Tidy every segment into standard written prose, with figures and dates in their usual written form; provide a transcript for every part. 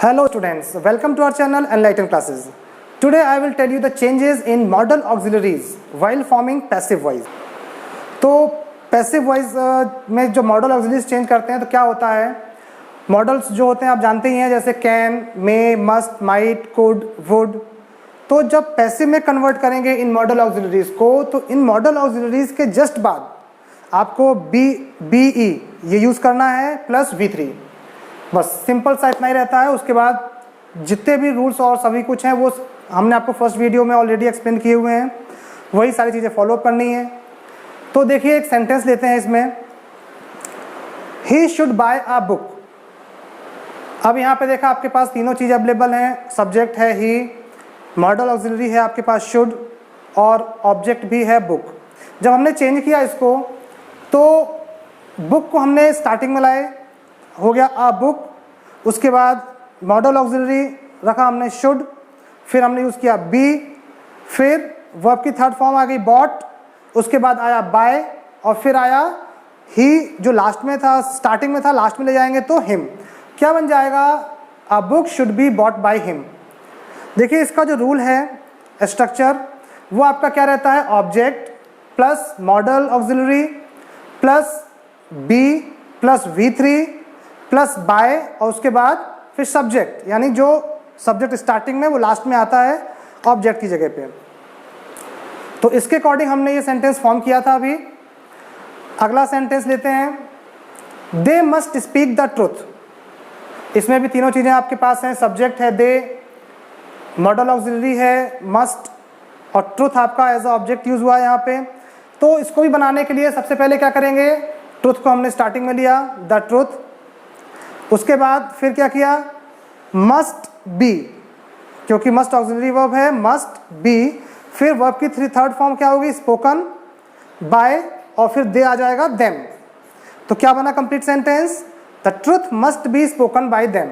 Hello students, welcome to our channel Enlighten Classes. Today I will tell you the changes in modal auxiliaries while forming passive voice. तो passive voice में जो model auxiliaries change करते हैं तो क्या होता है, मॉडल्स जो होते हैं आप जानते ही हैं, जैसे can, may, must, might, could, would. तो जब पैसिव में कन्वर्ट करेंगे इन मॉडल ऑक्सिलरीज को, तो इन मॉडल ऑक्सिलरीज के जस्ट बाद आपको बी ई ये यूज़ करना है प्लस V3। बस सिंपल सा इतना ही रहता है। उसके बाद जितने भी रूल्स और सभी कुछ हैं वो हमने आपको फर्स्ट वीडियो में ऑलरेडी एक्सप्लेन किए हुए हैं, वही सारी चीज़ें फॉलो अप करनी है। तो देखिए एक सेंटेंस लेते हैं इसमें, he should buy a book. अब यहाँ पे देखा आपके पास तीनों चीज़ अवेलेबल हैं, सब्जेक्ट है ही, मॉडल ऑक्सिलरी है आपके पास शुड, और ऑब्जेक्ट भी है बुक। जब हमने चेंज किया इसको तो बुक को हमने स्टार्टिंग में लाए, हो गया अ बुक। उसके बाद मॉडल ऑक्सिलरी रखा हमने शुड, फिर हमने यूज़ किया बी, फिर वर्ब की थर्ड फॉर्म आ गई बॉट, उसके बाद आया बाय, और फिर आया ही जो लास्ट में था, स्टार्टिंग में था लास्ट में ले जाएंगे तो हिम। क्या बन जाएगा, a book should be bought by him. देखिए इसका जो रूल है स्ट्रक्चर वो आपका क्या रहता है, object plus modal auxiliary plus be plus V3 plus by, और उसके बाद फिर सब्जेक्ट, यानी जो सब्जेक्ट स्टार्टिंग में वो लास्ट में आता है ऑब्जेक्ट की जगह पे। तो इसके अकॉर्डिंग हमने ये सेंटेंस फॉर्म किया था। अभी अगला सेंटेंस लेते हैं, दे मस्ट स्पीक द ट्रुथ। इसमें भी तीनों चीज़ें आपके पास हैं, सब्जेक्ट है दे, मॉडल ऑक्सिलरी है मस्ट, और ट्रुथ आपका एज अ ऑब्जेक्ट यूज हुआ है यहाँ पे। तो इसको भी बनाने के लिए सबसे पहले क्या करेंगे, ट्रुथ को हमने स्टार्टिंग में लिया, द ट्रुथ। उसके बाद फिर क्या किया, मस्ट बी, क्योंकि मस्ट ऑक्सिलरी वर्ब है, मस्ट बी। फिर वर्ब की थर्ड फॉर्म क्या होगी, स्पोकन बाय, और फिर दे आ जाएगा देम। तो क्या बना complete sentence, the truth must be spoken by them.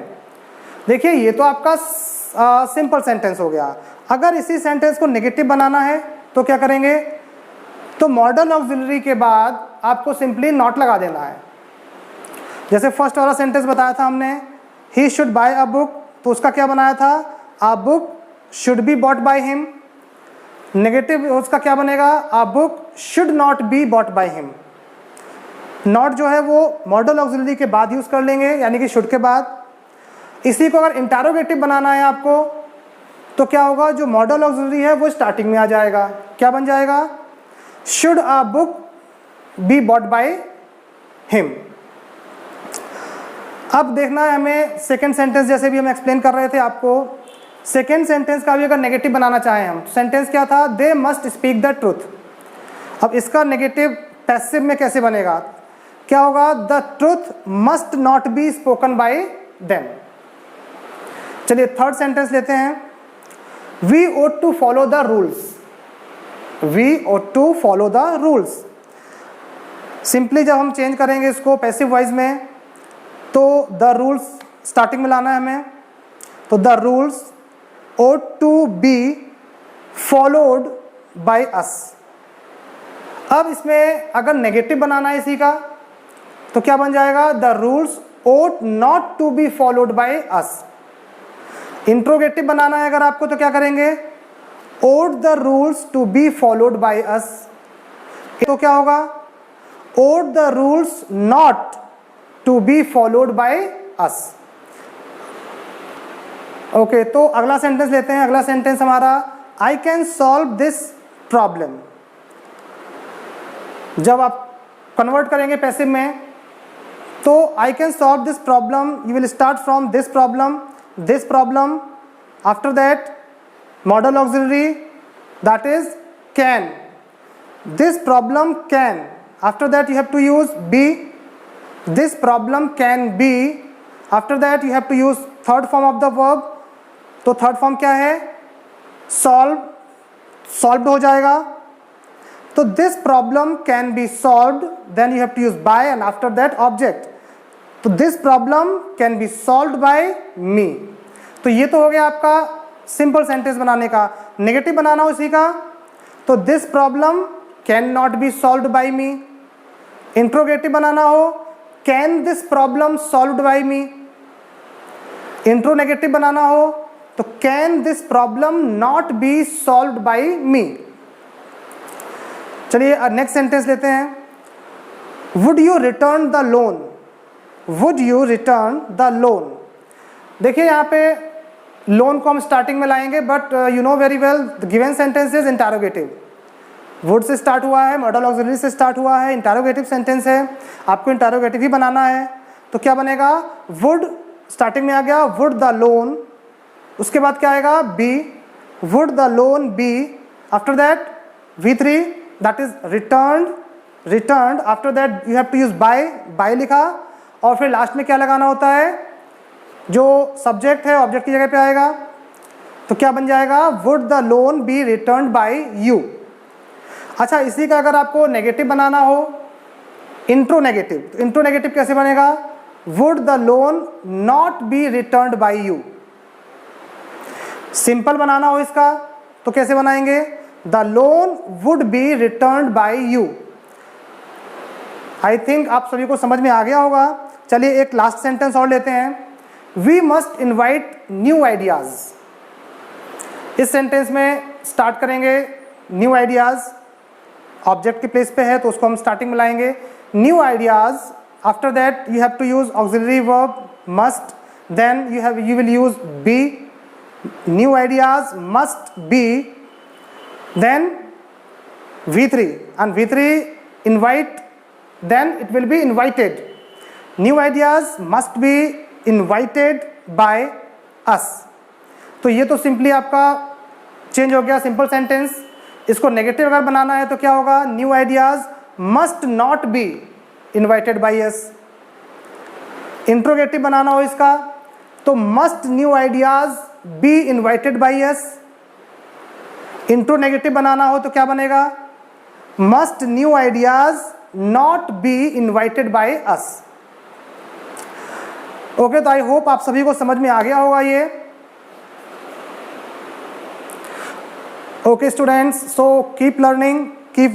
देखिए ये तो आपका सिंपल सेंटेंस हो गया। अगर इसी सेंटेंस को नेगेटिव बनाना है तो क्या करेंगे, तो मॉडल ऑक्सिलरी के बाद आपको सिंपली नॉट लगा देना है। जैसे फर्स्ट वाला सेंटेंस बताया था हमने, he should buy a book, तो उसका क्या बनाया था, a book should be bought by him. Negative उसका क्या बनेगा, a book should not be bought by him. Not जो है वो मॉडल ऑक्सिलरी के बाद यूज कर लेंगे, यानी कि शुड के बाद। इसी को अगर इंटरोगेटिव बनाना है आपको तो क्या होगा, जो मॉडल ऑक्सिलरी है वो स्टार्टिंग में आ जाएगा। क्या बन जाएगा, should a book be bought by him. अब देखना है हमें सेकेंड सेंटेंस, जैसे भी हम एक्सप्लेन कर रहे थे आपको, सेकेंड सेंटेंस का भी अगर नेगेटिव बनाना चाहें हम, सेंटेंस क्या था, they must speak the truth. अब इसका नेगेटिव पैसिव में कैसे बनेगा, क्या होगा, the truth must not be spoken by them. चलिए थर्ड सेंटेंस लेते हैं, we ought to follow the rules. We ought to follow the rules. Simply जब हम चेंज करेंगे इसको पैसिव वॉइस में, तो द रूल्स स्टार्टिंग में लाना है हमें, तो the rules ought to be followed by us. अब इसमें अगर नेगेटिव बनाना है इसी का तो क्या बन जाएगा, the rules ought not to be followed by us. Interrogative बनाना है अगर आपको तो क्या करेंगे, ought the rules to be followed by us. तो क्या होगा, ought the rules not to be followed by us. Okay, तो अगला सेंटेंस लेते हैं। अगला सेंटेंस हमारा, I can solve this problem. जब आप कन्वर्ट करेंगे पैसिव में तो I can solve this problem, you will start from this problem, after that modal auxiliary that is can, this problem can, after that you have to use be, this problem can be, after that you have to use third form of the verb। तो third form क्या है, solve हो जाएगा। तो this problem can be solved, then you have to use by and after that object। तो this problem can be solved by me। तो ये तो हो गया आपका सिंपल सेंटेंस बनाने का। नेगेटिव बनाना हो इसी का तो this problem can not be solved by me। Interrogative बनाना हो, can this problem solved by me. Intro negative बनाना हो तो can this problem not be solved by me. चलिए नेक्स्ट सेंटेंस लेते हैं, would you return the loan, would you return the loan. देखिए यहाँ पे लोन को हम स्टार्टिंग में लाएंगे, but you know very well the given sentence is interrogative. Would से स्टार्ट हुआ है, मॉडल ऑक्सिलरी से स्टार्ट हुआ है, इंटरोगेटिव सेंटेंस है, आपको इंटरोगेटिव ही बनाना है। तो क्या बनेगा, वुड स्टार्टिंग में आ गया, वुड द लोन, उसके बाद क्या आएगा, be, would the loan be, after that V3 that is returned, returned, after that you have to use by, by लिखा, और फिर लास्ट में क्या लगाना होता है, जो सब्जेक्ट है ऑब्जेक्ट की जगह पे आएगा। तो क्या बन जाएगा, would the loan be returned by you. अच्छा, इसी का अगर आपको नेगेटिव बनाना हो, इंट्रो नेगेटिव, तो इंट्रो नेगेटिव कैसे बनेगा, would the loan not be returned by you. Simple बनाना हो इसका तो कैसे बनाएंगे, the loan would be returned by you. I think आप सभी को समझ में आ गया होगा। चलिए एक लास्ट सेंटेंस और लेते हैं, we must invite new ideas. इस सेंटेंस में स्टार्ट करेंगे न्यू आइडियाज, ऑब्जेक्ट की प्लेस पे है तो उसको हम स्टार्टिंग में लाएंगे, new ideas, after that you have to use auxiliary verb must, then you will use be, new ideas must be, then V3 and V3 invite, then it will be invited. New ideas must be invited by us. तो ये तो simply आपका change हो गया simple sentence. इसको negative अगर बनाना है तो क्या होगा, new ideas must not be invited by us. Interrogative बनाना हो इसका तो must new ideas be invited by us. Intro negative बनाना हो तो क्या बनेगा, must new ideas not be invited by us. Okay, तो आई होप आप सभी को समझ में आ गया होगा ये। Okay students, so keep learning, keep